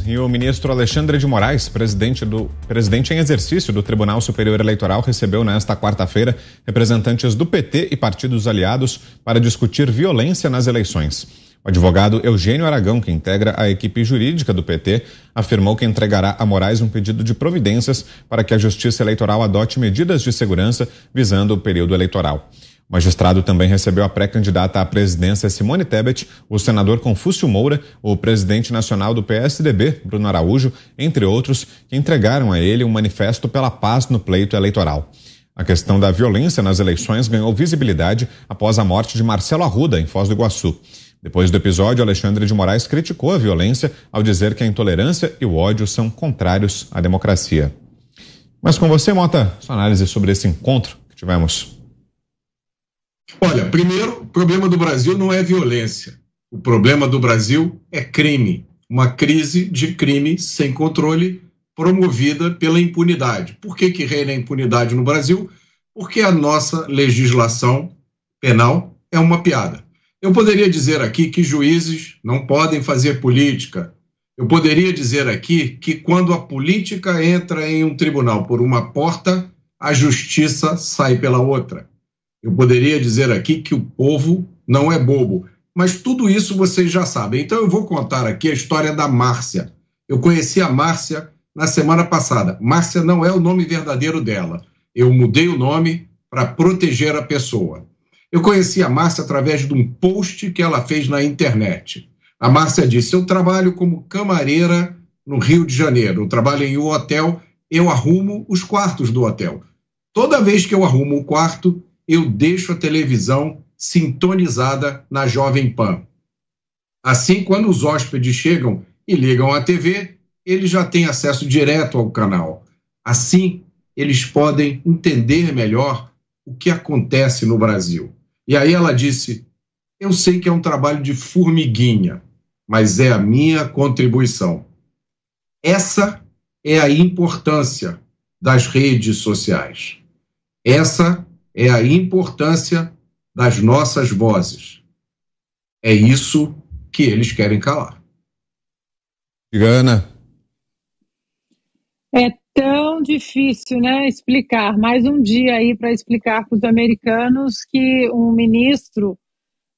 E o ministro Alexandre de Moraes, presidente em exercício do Tribunal Superior Eleitoral, recebeu nesta quarta-feira representantes do PT e partidos aliados para discutir violência nas eleições. O advogado Eugênio Aragão, que integra a equipe jurídica do PT, afirmou que entregará a Moraes um pedido de providências para que a Justiça Eleitoral adote medidas de segurança visando o período eleitoral. O magistrado também recebeu a pré-candidata à presidência Simone Tebet, o senador Confúcio Moura, o presidente nacional do PSDB, Bruno Araújo, entre outros, que entregaram a ele um manifesto pela paz no pleito eleitoral. A questão da violência nas eleições ganhou visibilidade após a morte de Marcelo Arruda, em Foz do Iguaçu. Depois do episódio, Alexandre de Moraes criticou a violência ao dizer que a intolerância e o ódio são contrários à democracia. Mas com você, Mota, sua análise sobre esse encontro que tivemos. Olha, primeiro, o problema do Brasil não é violência. O problema do Brasil é crime. Uma crise de crime sem controle promovida pela impunidade. Por que reina a impunidade no Brasil? Porque a nossa legislação penal é uma piada. Eu poderia dizer aqui que juízes não podem fazer política. Eu poderia dizer aqui que quando a política entra em um tribunal por uma porta, a justiça sai pela outra. Eu poderia dizer aqui que o povo não é bobo, mas tudo isso vocês já sabem. Então eu vou contar aqui a história da Márcia. Eu conheci a Márcia na semana passada. Márcia não é o nome verdadeiro dela. Eu mudei o nome para proteger a pessoa. Eu conheci a Márcia através de um post que ela fez na internet. A Márcia disse: eu trabalho como camareira no Rio de Janeiro. Eu trabalho em um hotel, eu arrumo os quartos do hotel. Toda vez que eu arrumo um quarto, eu deixo a televisão sintonizada na Jovem Pan. Assim, quando os hóspedes chegam e ligam a TV, eles já têm acesso direto ao canal. Assim, eles podem entender melhor o que acontece no Brasil. E aí ela disse: eu sei que é um trabalho de formiguinha, mas é a minha contribuição. Essa é a importância das redes sociais. Essa é a importância das nossas vozes. É isso que eles querem calar. Ana. É tão difícil, né, explicar. Mais um dia aí para explicar para os americanos que um ministro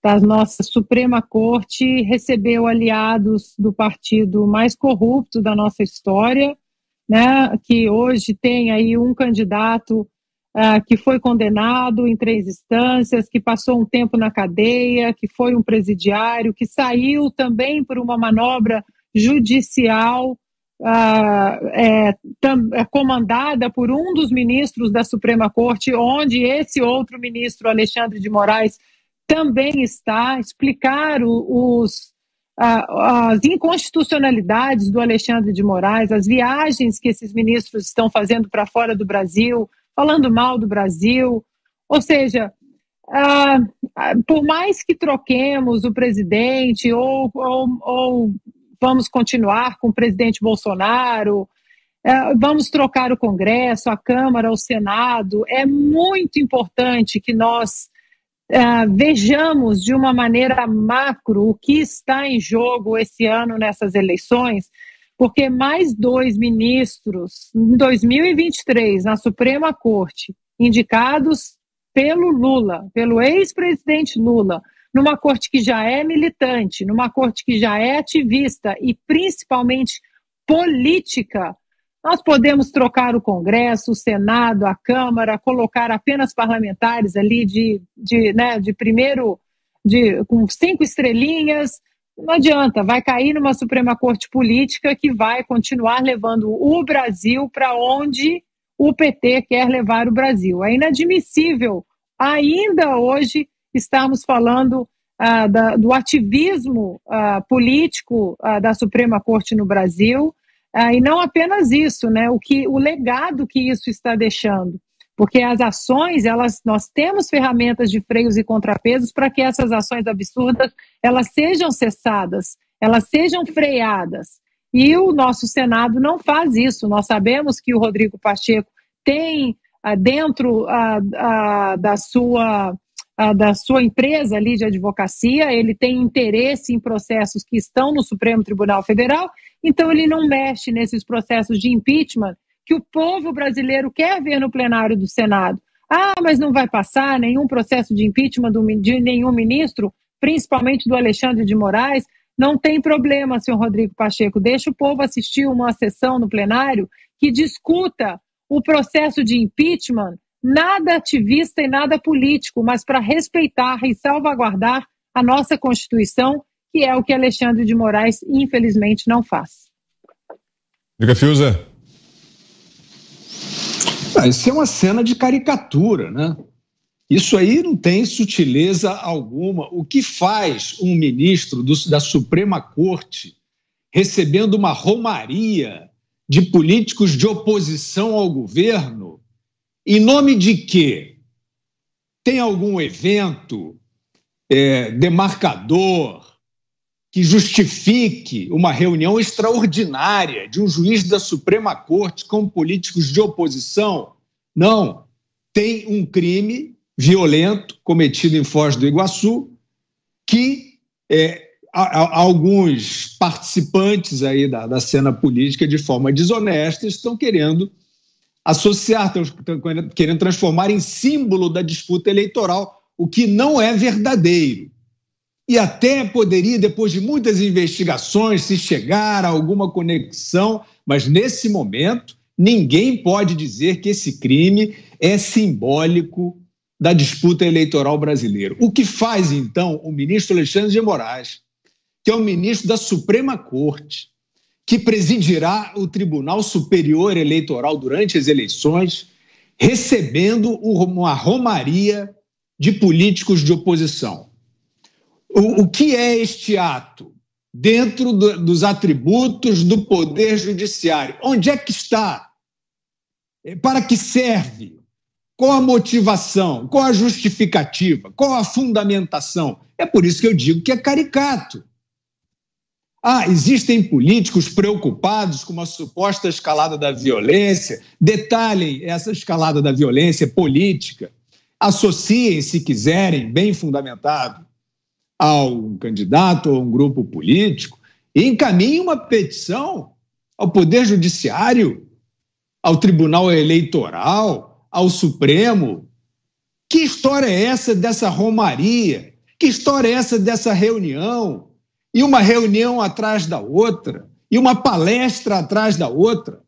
da nossa Suprema Corte recebeu aliados do partido mais corrupto da nossa história, né, que hoje tem aí um candidato que foi condenado em 3 instâncias, que passou um tempo na cadeia, que foi um presidiário, que saiu também por uma manobra judicial comandada por um dos ministros da Suprema Corte, onde esse outro ministro, Alexandre de Moraes, também está. Explicar as inconstitucionalidades do Alexandre de Moraes, as viagens que esses ministros estão fazendo para fora do Brasil, falando mal do Brasil. Ou seja, por mais que troquemos o presidente ou vamos continuar com o presidente Bolsonaro, vamos trocar o Congresso, a Câmara, o Senado, é muito importante que nós vejamos de uma maneira macro o que está em jogo esse ano nessas eleições, porque mais 2 ministros em 2023 na Suprema Corte, indicados pelo Lula, pelo ex-presidente Lula, numa corte que já é militante, numa corte que já é ativista e principalmente política, nós podemos trocar o Congresso, o Senado, a Câmara, colocar apenas parlamentares ali com 5 estrelinhas. Não adianta, vai cair numa Suprema Corte política que vai continuar levando o Brasil para onde o PT quer levar o Brasil. É inadmissível ainda hoje estarmos falando do ativismo político da Suprema Corte no Brasil, e não apenas isso, né, o legado que isso está deixando. Porque as ações, nós temos ferramentas de freios e contrapesos para que essas ações absurdas elas sejam cessadas, elas sejam freadas. E o nosso Senado não faz isso. Nós sabemos que o Rodrigo Pacheco tem dentro da sua empresa ali de advocacia, ele tem interesse em processos que estão no Supremo Tribunal Federal Então ele não mexe nesses processos de impeachment que o povo brasileiro quer ver no plenário do Senado. Ah, mas não vai passar nenhum processo de impeachment de nenhum ministro, principalmente do Alexandre de Moraes. Não tem problema, senhor Rodrigo Pacheco, deixa o povo assistir uma sessão no plenário que discuta o processo de impeachment, nada ativista e nada político, mas para respeitar e salvaguardar a nossa Constituição, que é o que Alexandre de Moraes, infelizmente, não faz. Diga, Fiuza. Isso é uma cena de caricatura, né? Isso aí não tem sutileza alguma. O que faz um ministro da Suprema Corte recebendo uma romaria de políticos de oposição ao governo, em nome de quê? Tem algum evento demarcador que justifique uma reunião extraordinária de um juiz da Suprema Corte com políticos de oposição? Não. Tem um crime violento cometido em Foz do Iguaçu que alguns participantes aí da cena política, de forma desonesta, estão querendo associar, estão querendo transformar em símbolo da disputa eleitoral, o que não é verdadeiro. E até poderia, depois de muitas investigações, se chegar a alguma conexão, mas nesse momento ninguém pode dizer que esse crime é simbólico da disputa eleitoral brasileira. O que faz, então, o ministro Alexandre de Moraes, que é o ministro da Suprema Corte, que presidirá o Tribunal Superior Eleitoral durante as eleições, recebendo uma romaria de políticos de oposição? O que é este ato dentro dos atributos do Poder Judiciário? Onde é que está? Para que serve? Qual a motivação? Qual a justificativa? Qual a fundamentação? É por isso que eu digo que é caricato. Existem políticos preocupados com uma suposta escalada da violência. Detalhem essa escalada da violência política. Associem, se quiserem, bem fundamentado, a um candidato ou a um grupo político e encaminhem uma petição ao Poder Judiciário, ao Tribunal Eleitoral, ao Supremo. Que história é essa dessa romaria? Que história é essa dessa reunião? E uma reunião atrás da outra, e uma palestra atrás da outra,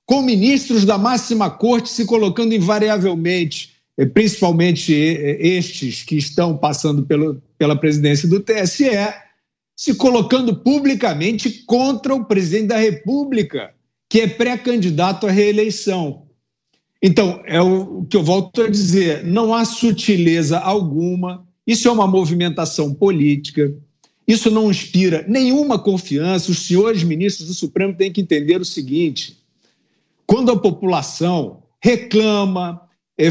com ministros da máxima corte se colocando invariavelmente, principalmente estes que estão passando pela presidência do TSE, se colocando publicamente contra o presidente da República, que é pré-candidato à reeleição. Então, é o que eu volto a dizer, não há sutileza alguma, isso é uma movimentação política, isso não inspira nenhuma confiança. Os senhores ministros do Supremo têm que entender o seguinte: quando a população reclama,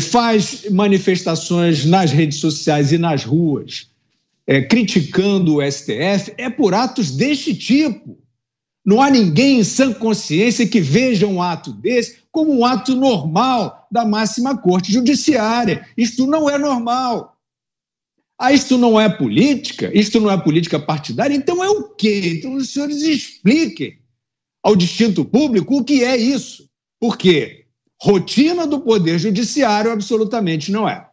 faz manifestações nas redes sociais e nas ruas, criticando o STF, é por atos deste tipo. Não há ninguém em sã consciência que veja um ato desse como um ato normal da máxima corte judiciária. Isto não é normal. Isto não é política? Isto não é política partidária? Então é o quê? Então os senhores expliquem ao distinto público o que é isso. Por quê? Rotina do Poder Judiciário absolutamente não é.